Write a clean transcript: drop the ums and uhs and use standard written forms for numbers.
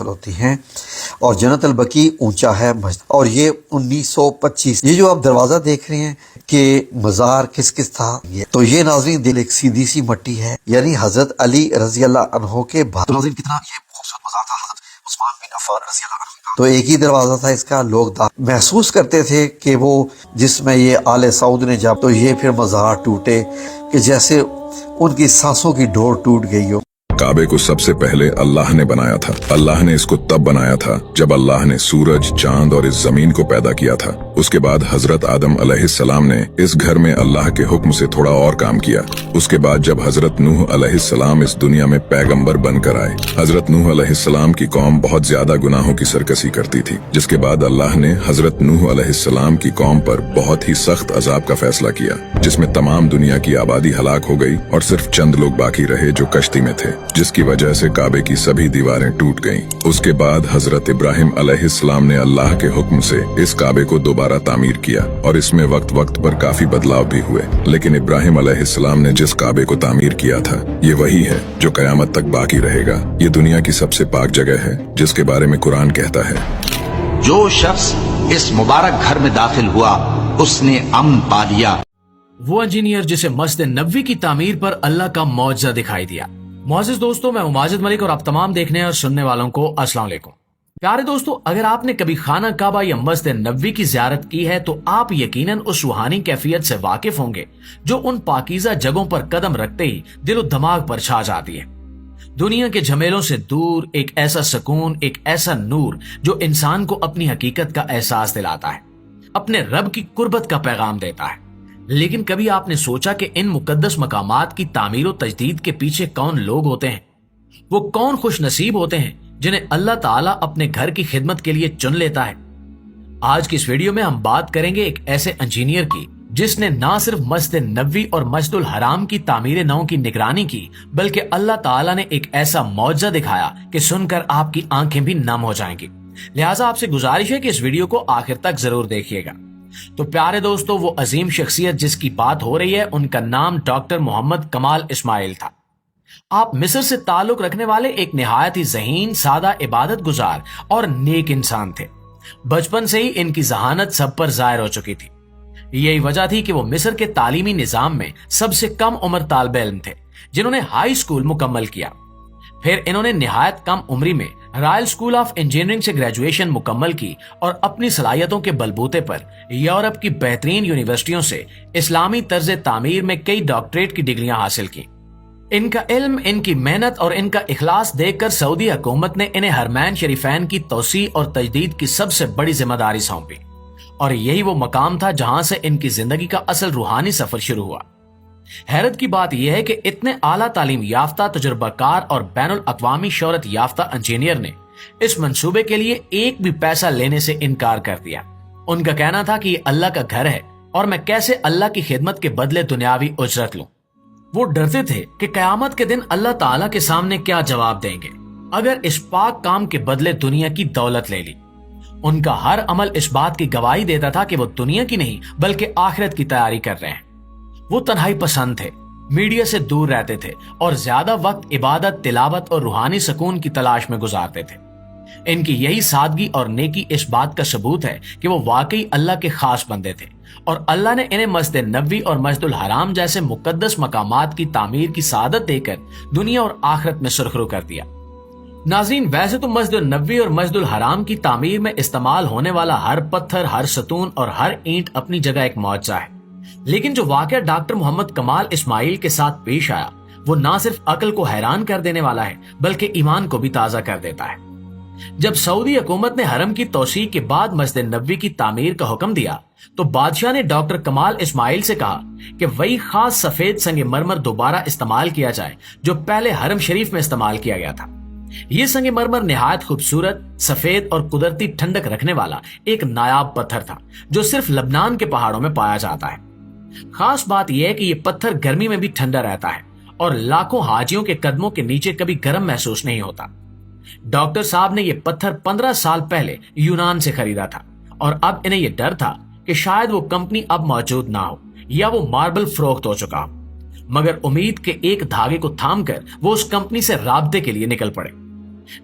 ہوتی ہیں اور جنت البقیع اونچا ہے اور یہ 1925 یہ جو آپ دروازہ دیکھ رہے ہیں کہ مزار کس کس تھا تو یہ ناظرین دل ایک سیدھی سی مٹی ہے یعنی حضرت علی رضی اللہ عنہ کے بعد ناظرین کتنا یہ خوبصورت مزار تھا حضرت عثمان بن عفان رضی اللہ عنہ کا تو ایک ہی دروازہ تھا اس کا لوگ محسوس کرتے تھے کہ وہ جس میں یہ آل سعود نے جب تو یہ پھر مزار ٹوٹے کہ جیسے ان کی سانسوں کی ڈور ٹوٹ گئی ہو۔ کعبے کو سب سے پہلے اللہ نے بنایا تھا۔ اللہ نے اس کو تب بنایا تھا جب اللہ نے سورج، چاند اور اس زمین کو پیدا کیا تھا۔ اس کے بعد حضرت آدم علیہ السلام نے اس گھر میں اللہ کے حکم سے تھوڑا اور کام کیا۔ اس کے بعد جب حضرت نوح علیہ السلام اس دنیا میں پیغمبر بن کر آئے، حضرت نوح علیہ السلام کی قوم بہت زیادہ گناہوں کی سرکشی کرتی تھی، جس کے بعد اللہ نے حضرت نوح علیہ السلام کی قوم پر بہت ہی سخت عذاب کا فیصلہ کیا، جس میں تمام دنیا کی آبادی ہلاک ہو گئی اور صرف چند لوگ باقی رہے جو کشتی میں تھے، جس کی وجہ سے کعبے کی سبھی دیواریں ٹوٹ گئیں۔ اس کے بعد حضرت ابراہیم علیہ السلام نے اللہ کے حکم سے اس کعبے کو دوبارہ تعمیر کیا اور اس میں وقت وقت پر کافی بدلاؤ بھی ہوئے، لیکن ابراہیم علیہ السلام نے جس کعبے کو تعمیر کیا تھا یہ وہی ہے جو قیامت تک باقی رہے گا۔ یہ دنیا کی سب سے پاک جگہ ہے جس کے بارے میں قرآن کہتا ہے، جو شخص اس مبارک گھر میں داخل ہوا اس نے امن پا لیا۔ وہ انجینئر جسے مسجد نبوی کی تعمیر پر اللہ کا معجزہ دکھائی دیا۔ معزز دوستو، میں ماجد ملک اور آپ تمام دیکھنے اور سننے والوں کو السلام علیکم۔ پیارے دوستو، اگر آپ نے کبھی خانہ کعبہ یا مسجد نبوی کی زیارت کی ہے تو آپ یقیناً اس روحانی کیفیت سے واقف ہوں گے جو ان پاکیزہ جگہوں پر قدم رکھتے ہی دل و دماغ پر چھا جاتی ہے۔ دنیا کے جھمیلوں سے دور ایک ایسا سکون، ایک ایسا نور جو انسان کو اپنی حقیقت کا احساس دلاتا ہے، اپنے رب کی قربت کا پیغام دیتا ہے۔ لیکن کبھی آپ نے سوچا کہ ان مقدس مقامات کی تعمیر و تجدید کے پیچھے کون لوگ ہوتے ہیں؟ وہ کون خوش نصیب ہوتے ہیں جنہیں اللہ تعالیٰ اپنے گھر کی خدمت کے لیے چن لیتا ہے؟ آج کی اس ویڈیو میں ہم بات کریں گے ایک ایسے انجینئر کی جس نے نہ صرف مسجد نبوی اور مسجد الحرام کی تعمیر نو کی نگرانی کی، بلکہ اللہ تعالیٰ نے ایک ایسا معجزہ دکھایا کہ سن کر آپ کی آنکھیں بھی نم ہو جائیں گی۔ لہٰذا آپ سے گزارش ہے کہ اس ویڈیو کو آخر تک ضرور دیکھیے گا۔ تو پیارے دوستو، وہ عظیم شخصیت جس کی بات ہو رہی ہے ان کا نام ڈاکٹر محمد کمال اسماعیل تھا۔ آپ مصر سے تعلق رکھنے والے ایک نہایت ہی ذہین، سادہ، عبادت گزار اور نیک انسان تھے۔ بچپن سے ہی ان کی ذہانت سب پر ظاہر ہو چکی تھی۔ یہی وجہ تھی کہ وہ مصر کے تعلیمی نظام میں سب سے کم عمر طالب علم تھے جنہوں نے ہائی اسکول مکمل کیا۔ پھر انہوں نے نہایت کم عمری میں رائل اسکول آف انجینئرنگ سے گریجویشن مکمل کی اور اپنی صلاحیتوں کے بلبوتے پر یورپ کی بہترین یونیورسٹیوں سے اسلامی طرز تعمیر میں کئی ڈاکٹریٹ کی ڈگریاں حاصل کی۔ ان کا علم، ان کی محنت اور ان کا اخلاص دیکھ کر سعودی حکومت نے انہیں حرمین شریفین کی توسیع اور تجدید کی سب سے بڑی ذمہ داری سونپی، اور یہی وہ مقام تھا جہاں سے ان کی زندگی کا اصل روحانی سفر شروع ہوا۔ حیرت کی بات یہ ہے کہ اتنے اعلیٰ تعلیم یافتہ، تجربہ کار اور بین الاقوامی شہرت یافتہ انجینئر نے اس منصوبے کے لیے ایک بھی پیسہ لینے سے انکار کر دیا۔ ان کا کہنا تھا کہ یہ اللہ کا گھر ہے اور میں کیسے اللہ کی خدمت کے بدلے دنیاوی اجرت لوں۔ وہ ڈرتے تھے کہ قیامت کے دن اللہ تعالیٰ کے سامنے کیا جواب دیں گے اگر اس پاک کام کے بدلے دنیا کی دولت لے لی۔ ان کا ہر عمل اس بات کی گواہی دیتا تھا کہ وہ دنیا کی نہیں بلکہ آخرت کی تیاری کر رہے ہیں۔ وہ تنہائی پسند تھے، میڈیا سے دور رہتے تھے اور زیادہ وقت عبادت، تلاوت اور روحانی سکون کی تلاش میں گزارتے تھے۔ ان کی یہی سادگی اور نیکی اس بات کا ثبوت ہے کہ وہ واقعی اللہ کے خاص بندے تھے، اور اللہ نے انہیں مسجد نبوی اور مسجد الحرام جیسے مقدس مقامات کی تعمیر کی سعادت دے کر دنیا اور آخرت میں سرخرو کر دیا۔ ناظرین، ویسے تو مسجد نبوی اور مسجد الحرام کی تعمیر میں استعمال ہونے والا ہر پتھر، ہر ستون اور ہر اینٹ اپنی جگہ ایک معجزہ ہے، لیکن جو واقعہ ڈاکٹر محمد کمال اسماعیل کے ساتھ پیش آیا وہ نہ صرف عقل کو حیران کر دینے والا ہے بلکہ ایمان کو بھی تازہ کر دیتا ہے۔ جب سعودی حکومت نے حرم کی توسیع کے بعد مسجد نبوی کی تعمیر کا حکم دیا تو بادشاہ نے ڈاکٹر کمال اسماعیل سے کہا کہ وہی خاص سفید سنگ مرمر دوبارہ استعمال کیا جائے جو پہلے حرم شریف میں استعمال کیا گیا تھا۔ یہ سنگ مرمر نہایت خوبصورت، سفید اور قدرتی ٹھنڈک رکھنے والا ایک نایاب پتھر تھا جو صرف لبنان کے پہاڑوں میں پایا جاتا ہے۔ خاص بات یہ ہے کہ یہ پتھر گرمی میں بھی ٹھنڈا رہتا ہے اور لاکھوں حاجیوں کے قدموں کے نیچے کبھی گرم محسوس نہیں ہوتا۔ ڈاکٹر صاحب نے یہ پتھر 15 سال پہلے یونان سے خریدا تھا اور اب انہیں یہ ڈر تھا کہ شاید وہ کمپنی اب موجود نہ ہو یا وہ ماربل فروخت ہو چکا ہو، مگر امید کے ایک دھاگے کو تھام کر وہ اس کمپنی سے رابطے کے لیے نکل پڑے۔